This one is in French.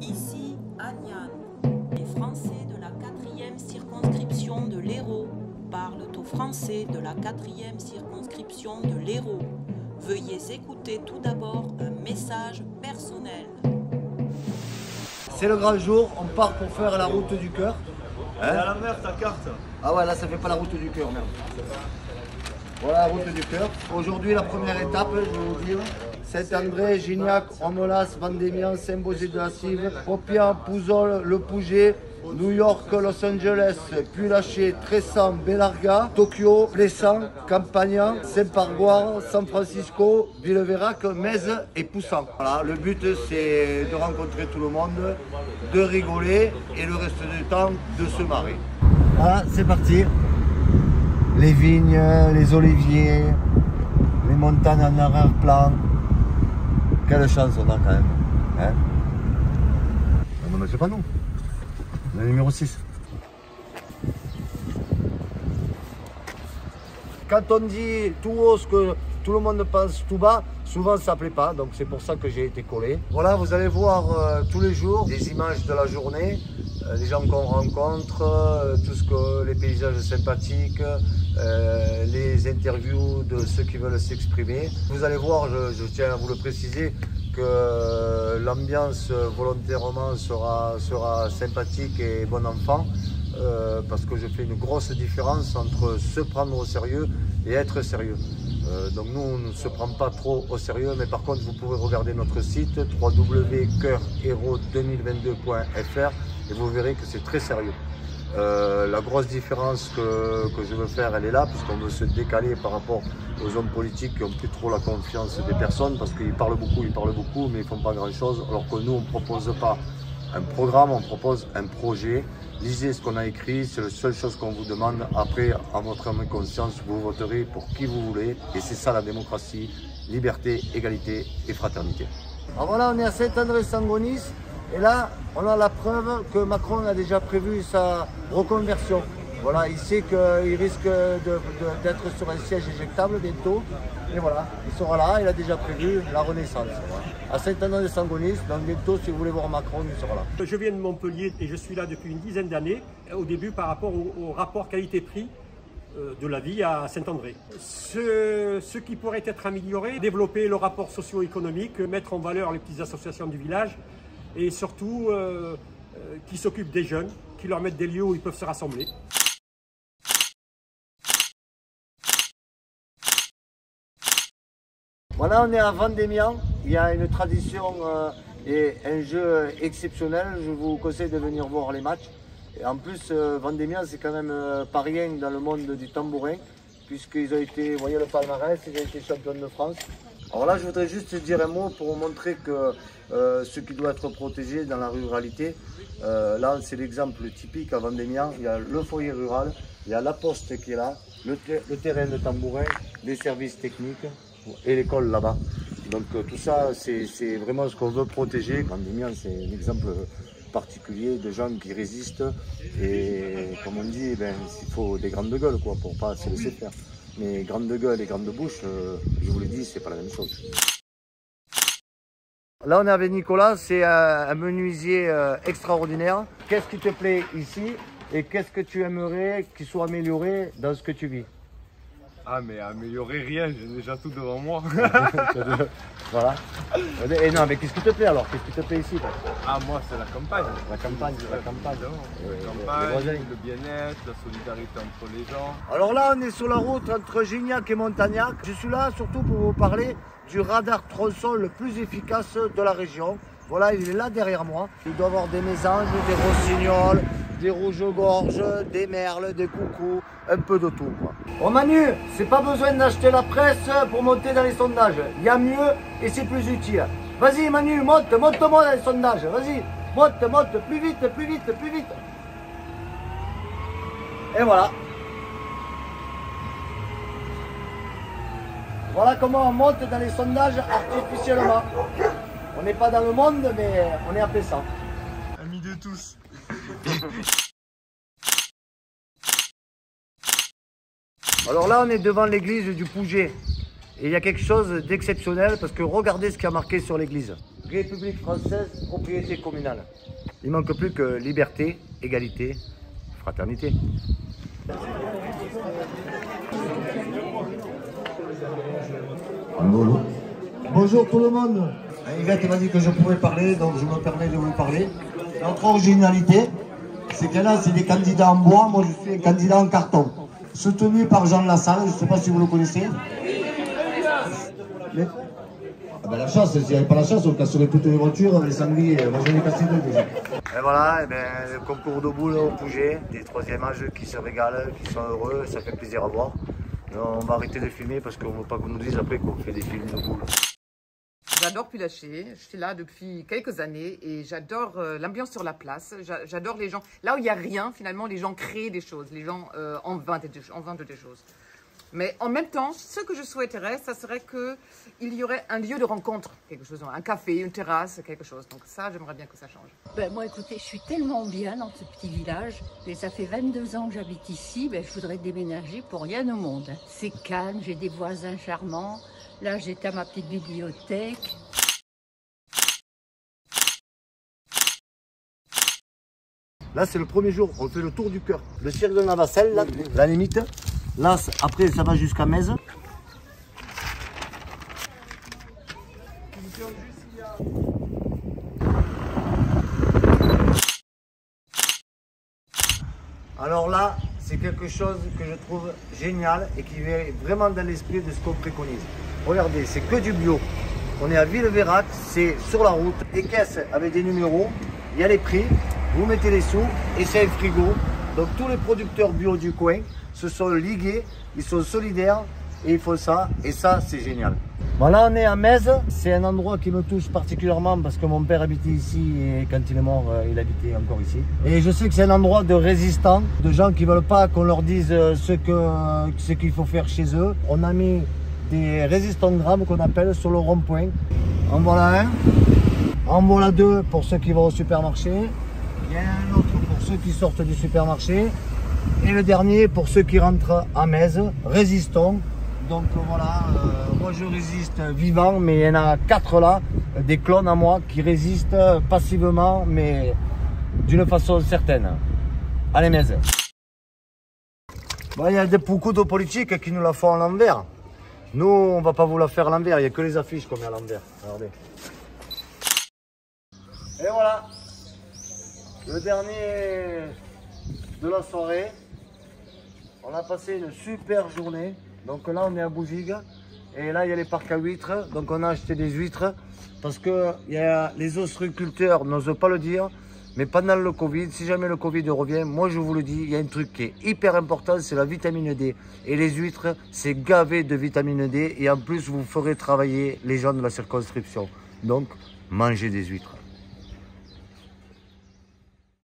Ici, Agnan. Les Français de la 4e circonscription de l'Hérault parlent aux Français de la 4e circonscription de l'Hérault. Veuillez écouter tout d'abord un message personnel. C'est le grand jour, on part pour faire la route du cœur. Elle est à l'envers ta carte. Ah ouais, là ça fait pas la route du cœur, merde. Voilà la route du cœur. Aujourd'hui, la première étape, je vais vous dire, Saint-André, Gignac, Romelas, Vendémian, Saint-Bosé de la Cive, Poppian, Pouzol, Le Pouget, New York, Los Angeles, Puy-Laché, Tressan, Belarga, Tokyo, Plessan, Campagna, Saint-Pargoire, San Francisco, Villeverac, Metz et Poussan. Voilà, le but c'est de rencontrer tout le monde, de rigoler et le reste du temps de se marrer. Voilà, c'est parti. Les vignes, les oliviers, les montagnes en arrière-plan. Quelle chance on a quand même. Hein? Non mais c'est pas nous. Le numéro 6. Quand on dit tout haut ce que tout le monde pense tout bas, souvent ça ne plaît pas, donc c'est pour ça que j'ai été collé. Voilà, vous allez voir tous les jours des images de la journée, les gens qu'on rencontre, tout ce que les paysages sympathiques, les interviews de ceux qui veulent s'exprimer. Vous allez voir, je tiens à vous le préciser, que l'ambiance volontairement sera sympathique et bon enfant, parce que je fais une grosse différence entre se prendre au sérieux et être sérieux. Donc nous, on ne se prend pas trop au sérieux, mais par contre, vous pouvez regarder notre site www.coeurhérault2022.fr et vous verrez que c'est très sérieux. La grosse différence que je veux faire, elle est là, puisqu'on veut se décaler par rapport aux hommes politiques qui n'ont plus trop la confiance des personnes, parce qu'ils parlent beaucoup, mais ils ne font pas grand-chose, alors que nous, on ne propose pas un programme, on propose un projet. Lisez ce qu'on a écrit, c'est la seule chose qu'on vous demande. Après, à votre âme et conscience, vous voterez pour qui vous voulez, et c'est ça la démocratie, liberté, égalité et fraternité. Alors voilà, on est à Saint-André-Sangonis. Et là, on a la preuve que Macron a déjà prévu sa reconversion. Voilà, il sait qu'il risque d'être sur un siège éjectable bientôt. Et voilà, il sera là, il a déjà prévu la renaissance. Voilà. À Saint-André-des-Sangonis, donc bientôt, si vous voulez voir Macron, il sera là. Je viens de Montpellier et je suis là depuis une dizaine d'années, au début par rapport au rapport qualité-prix de la vie à Saint-André. Ce qui pourrait être amélioré, développer le rapport socio-économique, mettre en valeur les petites associations du village, et surtout qui s'occupent des jeunes, qui leur mettent des lieux où ils peuvent se rassembler. Voilà, on est à Vendémian, il y a une tradition et un jeu exceptionnel, je vous conseille de venir voir les matchs. Et en plus, Vendémian, c'est quand même pas rien dans le monde du tambourin, puisqu'ils ont été, vous voyez le palmarès, ils ont été champions de France. Alors là, je voudrais juste dire un mot pour montrer que ce qui doit être protégé dans la ruralité, là c'est l'exemple typique à Vendémian, il y a le foyer rural, il y a la poste qui est là, le terrain de tambourin, les services techniques et l'école là-bas. Donc tout ça, c'est vraiment ce qu'on veut protéger. Vendémian, c'est un exemple particulier de gens qui résistent et comme on dit, ben, il faut des grandes gueules quoi, pour ne pas se laisser faire. Mais grande gueule et grande bouche, je vous l'ai dit, c'est pas la même chose. Là, on est avec Nicolas, c'est un menuisier extraordinaire. Qu'est-ce qui te plaît ici et qu'est-ce que tu aimerais qu'il soit amélioré dans ce que tu vis? Ah mais améliorer rien, j'ai déjà tout devant moi. Voilà. Et non, mais qu'est-ce qui te plaît alors? Qu'est-ce qui te plaît ici? Ah moi c'est la campagne. La campagne, la campagne. Le bien-être, la solidarité entre les gens. Alors là, on est sur la route entre Gignac et Montagnac. Je suis là surtout pour vous parler du radar tronçon le plus efficace de la région. Voilà, il est là derrière moi. Il doit y avoir des mésanges, des rossignols, des rouges-gorges, des merles, des coucous, un peu de tout. Oh Manu, c'est pas besoin d'acheter la presse pour monter dans les sondages. Il y a mieux et c'est plus utile. Vas-y Manu, monte-moi dans les sondages. Vas-y, monte, plus vite, plus vite, plus vite. Et voilà. Voilà comment on monte dans les sondages artificiellement. On n'est pas dans le monde, mais on est appelé ça. Amis de tous. Alors là, on est devant l'église du Pouget. Et il y a quelque chose d'exceptionnel parce que regardez ce qui a marqué sur l'église. République française, propriété communale. Il ne manque plus que liberté, égalité, fraternité. Bonjour tout le monde. Yvette m'a dit que je pouvais parler, donc je me permets de vous parler. Notre originalité, c'est que là, c'est des candidats en bois, moi je suis un candidat en carton. Soutenu par Jean Lassalle, je ne sais pas si vous le connaissez. Mais... Ah ben la chasse, s'il n'y avait pas la chasse, on casserait toutes les voitures, les sangliers, moi j'en ai cassé deux déjà. Et voilà, le concours de boules au Pouget, des troisième âges qui se régalent, qui sont heureux, ça fait plaisir à voir. On va arrêter de filmer parce qu'on ne veut pas qu'on nous dise après qu'on fait des films de boules. J'adore Pulaché, je suis là depuis quelques années et j'adore l'ambiance sur la place, j'adore les gens. Là où il n'y a rien, finalement, les gens créent des choses, les gens inventent des choses. Mais en même temps, ce que je souhaiterais, ça serait qu'il y aurait un lieu de rencontre, quelque chose, un café, une terrasse, quelque chose. Donc ça, j'aimerais bien que ça change. Ben moi, écoutez, je suis tellement bien dans ce petit village. Et ça fait 22 ans que j'habite ici. Ben, je voudrais déménager pour rien au monde. C'est calme, j'ai des voisins charmants. Là, j'étais à ma petite bibliothèque. Là, c'est le premier jour, on fait le tour du cœur. Le cirque de Navacelle, là, la limite. Là, après, ça va jusqu'à Metz. Alors là, c'est quelque chose que je trouve génial et qui va vraiment dans l'esprit de ce qu'on préconise. Regardez, c'est que du bio. On est à Villeveyrac, c'est sur la route. Des caisses avec des numéros, il y a les prix, vous mettez les sous et c'est un frigo. Donc tous les producteurs bio du coin se sont ligués, ils sont solidaires et ils font ça. Et ça, c'est génial. Voilà, on est à Metz. C'est un endroit qui me touche particulièrement parce que mon père habitait ici et quand il est mort, il habitait encore ici. Et je sais que c'est un endroit de résistants, de gens qui ne veulent pas qu'on leur dise ce qu'il faut faire chez eux. On a mis des résistogrammes qu'on appelle sur le rond-point. En voilà un. En voilà deux pour ceux qui vont au supermarché. Il y en a un autre pour ceux qui sortent du supermarché. Et le dernier pour ceux qui rentrent à Metz. Résistons. Donc voilà, moi je résiste vivant, mais il y en a 4 là, des clones à moi qui résistent passivement, mais d'une façon certaine. Allez Metz. Bon, il y a beaucoup de politiques qui nous la font à l'envers. Nous, on ne va pas vous la faire à l'envers, il n'y a que les affiches qu'on met à l'envers. Regardez. Et voilà, le dernier de la soirée. On a passé une super journée. Donc là, on est à Bougigue. Et là, il y a les parcs à huîtres. Donc on a acheté des huîtres. Parce que les ostréiculteurs n'osent pas le dire. Mais pendant le Covid, si jamais le Covid revient, moi je vous le dis, il y a un truc qui est hyper important, c'est la vitamine D. Et les huîtres, c'est gavé de vitamine D. Et en plus, vous ferez travailler les gens de la circonscription. Donc, mangez des huîtres.